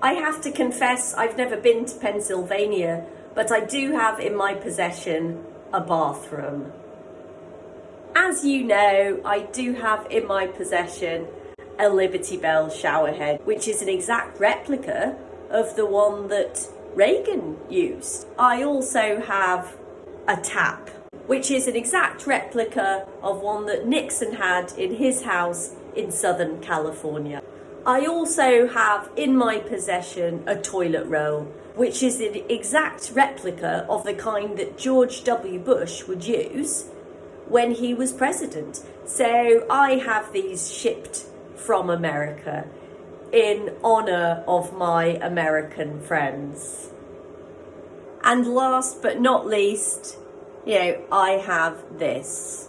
I have to confess, I've never been to Pennsylvania, but I do have in my possession a bathroom. As you know, I do have in my possession a Liberty Bell showerhead, which is an exact replica of the one that Reagan used. I also have a tap, which is an exact replica of one that Nixon had in his house in Southern California. I also have in my possession a toilet roll, which is an exact replica of the kind that George W. Bush would use when he was president. So I have these shipped from America in honor of my American friends. And last but not least, I have this.